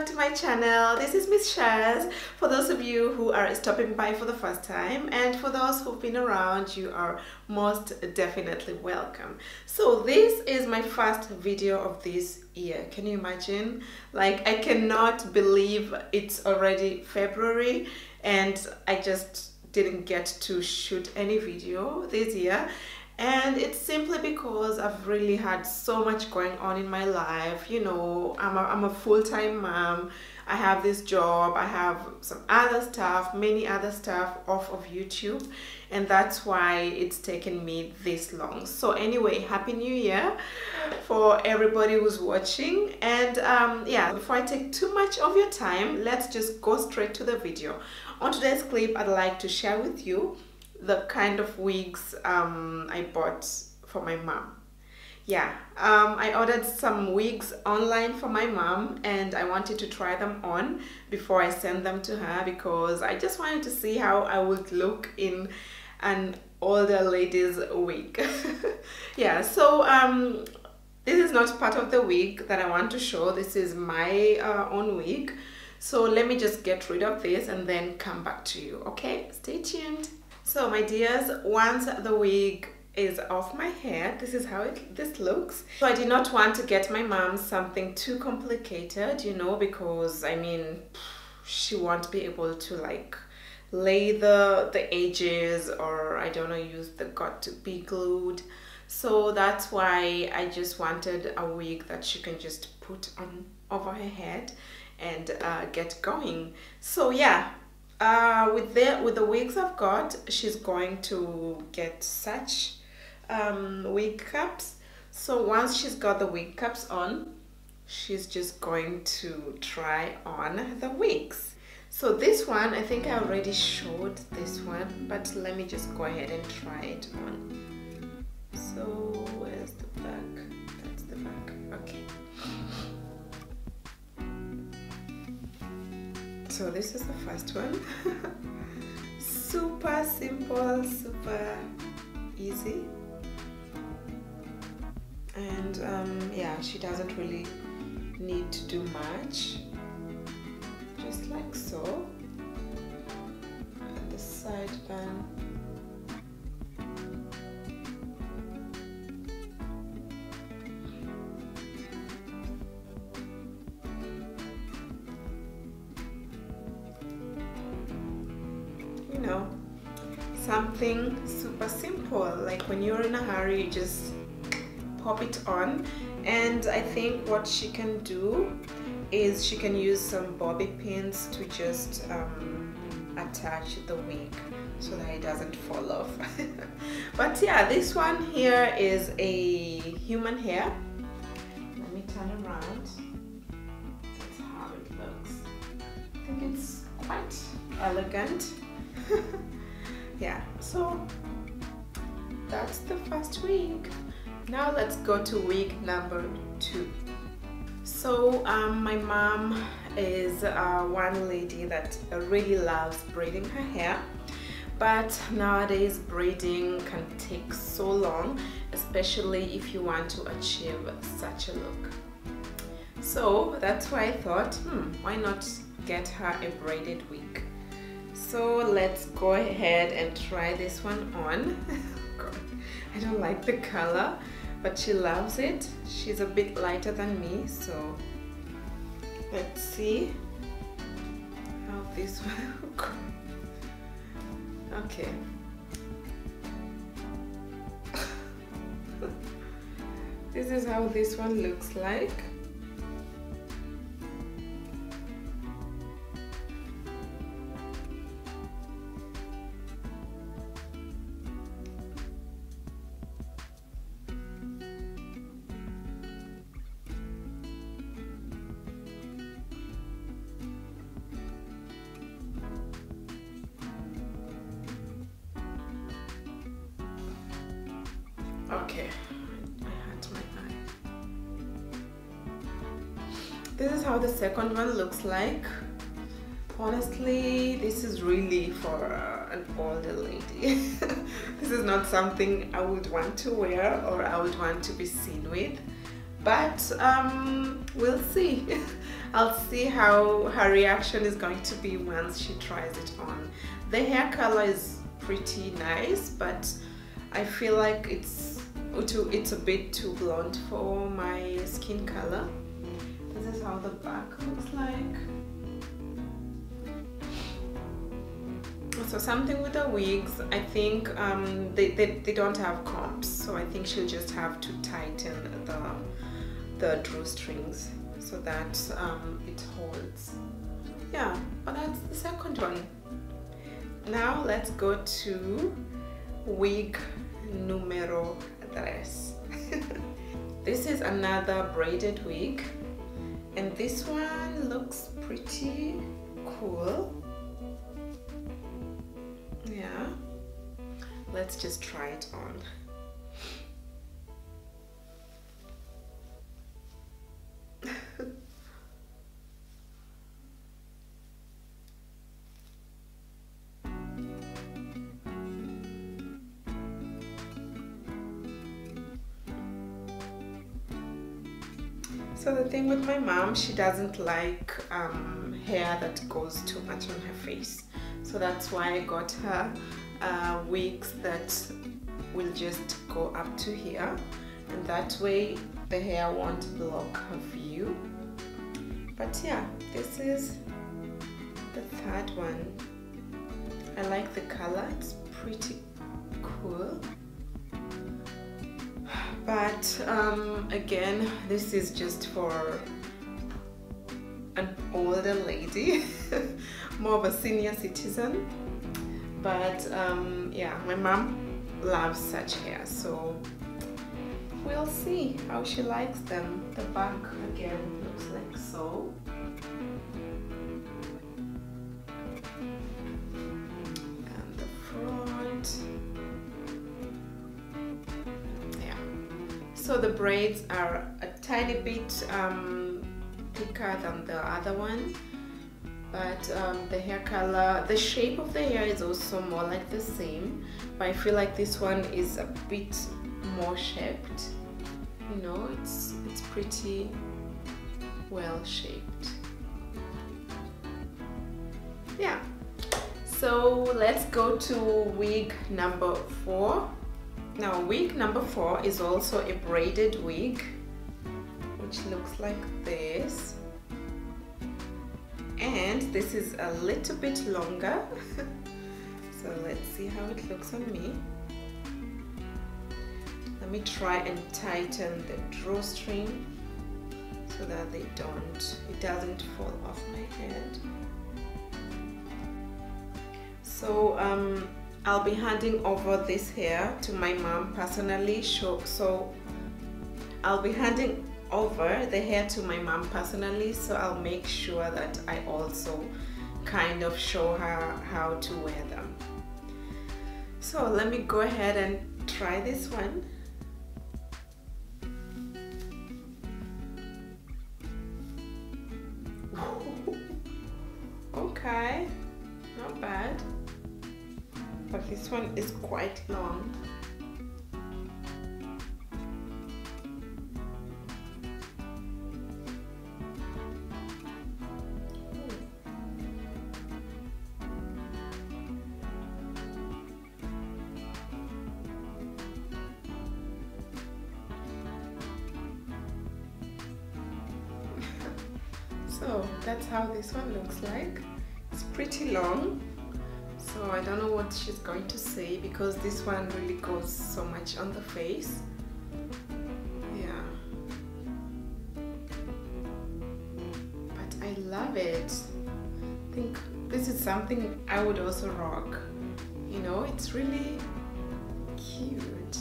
back to my channel. This is MissSharz. For those of you who are stopping by for the first time, and for those who've been around, you are most definitely welcome. So this is my first video of this year. Can you imagine? Like, I cannot believe it's already February and I just didn't get to shoot any video this year. And it's simply because I've really had so much going on in my life. You know, I'm a full-time mom. I have this job, I have some other stuff, many other stuff off of YouTube, and that's why it's taken me this long. So anyway, Happy New Year for everybody who's watching. And yeah, before I take too much of your time, let's just go straight to the video. On today's clip, I'd like to share with you the kind of wigs I bought for my mom. Yeah, I ordered some wigs online for my mom and I wanted to try them on before I send them to her because I just wanted to see how I would look in an older lady's wig. Yeah, so this is not part of the wig that I want to show. This is my own wig. So let me just get rid of this and then come back to you, okay? Stay tuned. So my dears, once the wig is off my head, this is how this looks. So I did not want to get my mom something too complicated, you know, because I mean, she won't be able to like lay the edges, or I don't know, use the got to be glued. So that's why I just wanted a wig that she can just put on over her head and get going. So yeah, with the wigs I've got, she's going to get such wig caps. So once she's got the wig caps on, she's just going to try on the wigs. So this one, I think I already showed this one, but let me just go ahead and try it on. So where's the back? That's the back. Okay. So this is the first one. Super simple, super easy. And yeah, she doesn't really need to do much. Just like so. And the side bun. You know, something super simple, like when you're in a hurry, you just pop it on. And I think what she can do is she can use some bobby pins to just attach the wig so that it doesn't fall off. But yeah, this one here is a human hair. Let me turn around. That's how it looks. I think it's quite elegant. Yeah, so that's the first wig. Now let's go to wig number 2. So my mom is one lady that really loves braiding her hair, but nowadays braiding can take so long, especially if you want to achieve such a look. So that's why I thought, why not get her a braided wig? So let's go ahead and try this one on. God, I don't like the color, but she loves it. She's a bit lighter than me, so let's see how this one. Okay. This is how this one looks like. Okay, I hurt my eye. This is how the second one looks like. Honestly, this is really for an older lady. This is not something I would want to wear or I would want to be seen with. But we'll see. I'll see how her reaction is going to be once she tries it on. The hair color is pretty nice, but I feel like it's a bit too blonde for my skin color. This is how the back looks like. So something with the wigs, I think they don't have comps, so I think she'll just have to tighten the drawstrings so that it holds. Yeah, but that's the second one. Now let's go to wig numero 3. This is another braided wig, and this one looks pretty cool. Yeah, let's just try it on. So the thing with my mom, she doesn't like hair that goes too much on her face. So that's why I got her wigs that will just go up to here, and that way the hair won't block her view. But yeah, this is the third one. I like the color, it's pretty cool. But again, this is just for an older lady, more of a senior citizen. But yeah, my mom loves such hair, so we'll see how she likes them. The back again looks like so. And the front. So the braids are a tiny bit thicker than the other one, but the hair color, the shape of the hair is also more like the same, but I feel like this one is a bit more shaped. You know, it's pretty well shaped. Yeah, so let's go to wig number 4. Now wig number 4 is also a braided wig, which looks like this, and this is a little bit longer. So let's see how it looks on me. Let me try and tighten the drawstring so that it doesn't fall off my head. So I'll be handing over this hair to my mom personally. So I'll be handing over the hair to my mom personally, so I'll make sure that I also kind of show her how to wear them. So let me go ahead and try this one. Okay, not bad. But this one is quite long. So that's how this one looks like. It's pretty long. So I don't know what she's going to say, because this one really goes so much on the face. Yeah. But I love it. I think this is something I would also rock. You know, it's really cute.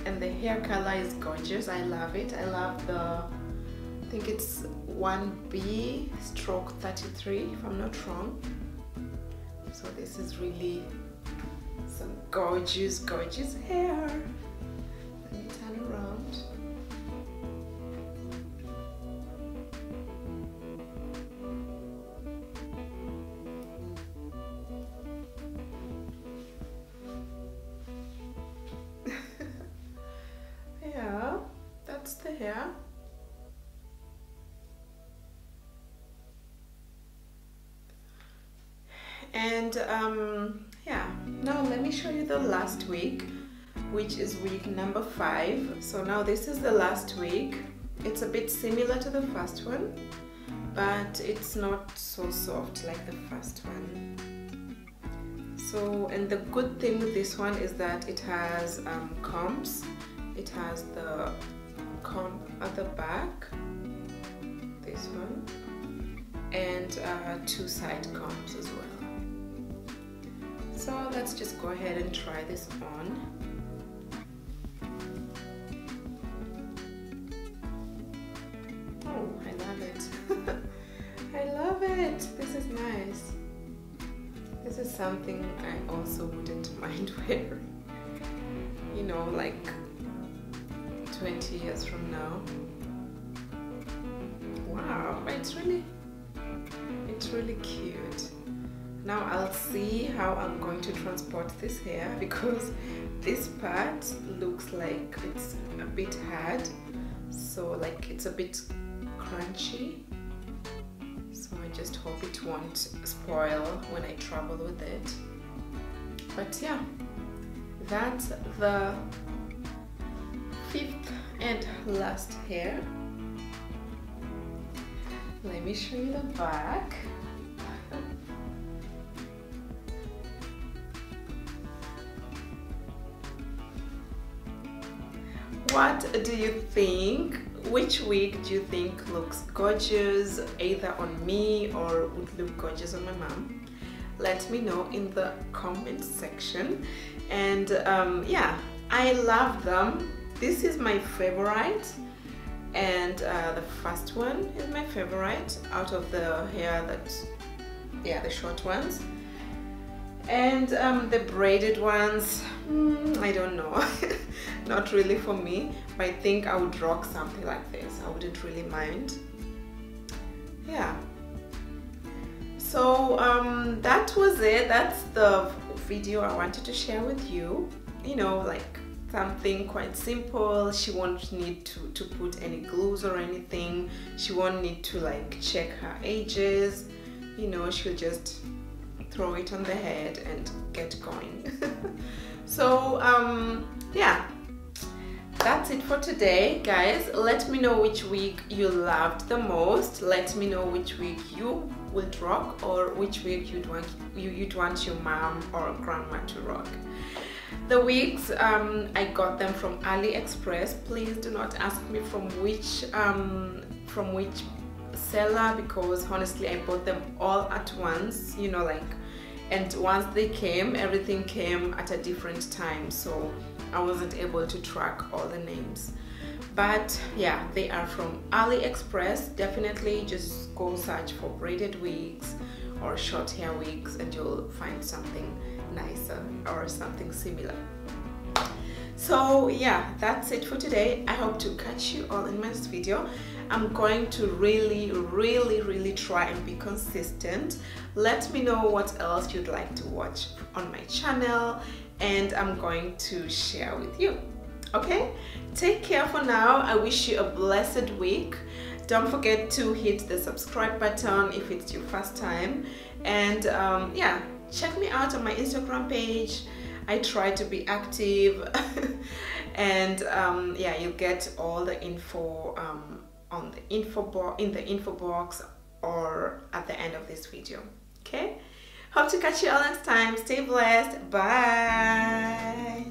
And the hair color is gorgeous. I love it. I love the, I think it's 1B stroke 33, if I'm not wrong. So this is really some gorgeous, gorgeous hair. Let me turn around. Yeah, that's the hair. And yeah, now let me show you the last wig, which is wig number 5. So now this is the last wig. It's a bit similar to the first one, but it's not so soft like the first one. So, and the good thing with this one is that it has combs. It has the comb at the back, this one, and 2 side combs as well. So let's just go ahead and try this on. Oh, I love it. I love it. This is nice. This is something I also wouldn't mind wearing, you know, like 20 years from now. Wow, it's really cute. Now I'll see how I'm going to transport this hair, because this part looks like it's a bit hard, so like it's a bit crunchy. So I just hope it won't spoil when I travel with it. But yeah, that's the 5th and last hair. Let me show you the back. What do you think? Which wig do you think looks gorgeous either on me or would look gorgeous on my mom? Let me know in the comment section. And yeah, I love them. This is my favorite, and the first one is my favorite out of the hair that, yeah, the short ones. And the braided ones, I don't know. Not really for me, but I think I would rock something like this. I wouldn't really mind. Yeah. So that was it. That's the video I wanted to share with you. You know, like something quite simple. She won't need to put any glues or anything. She won't need to like check her edges. You know, she'll just throw it on the head and get going. So yeah, that's it for today, guys. Let me know which wig you loved the most. Let me know which wig you would rock, or which wig you'd want your mom or grandma to rock. The wigs, I got them from AliExpress. Please do not ask me from which seller, because honestly I bought them all at once, you know, like, and once they came, everything came at a different time, so I wasn't able to track all the names. But yeah, they are from AliExpress. Definitely just go search for braided wigs or short hair wigs and you'll find something nicer or something similar. So yeah, that's it for today. I hope to catch you all in my next video. I'm going to really try and be consistent. Let me know what else you'd like to watch on my channel, and I'm going to share with you. Okay, take care for now. I wish you a blessed week. Don't forget to hit the subscribe button if it's your first time, and yeah, check me out on my Instagram page. I try to be active and yeah, you'll get all the info on the in the info box or at the end of this video. Okay, hope to catch you all next time. Stay blessed. Bye.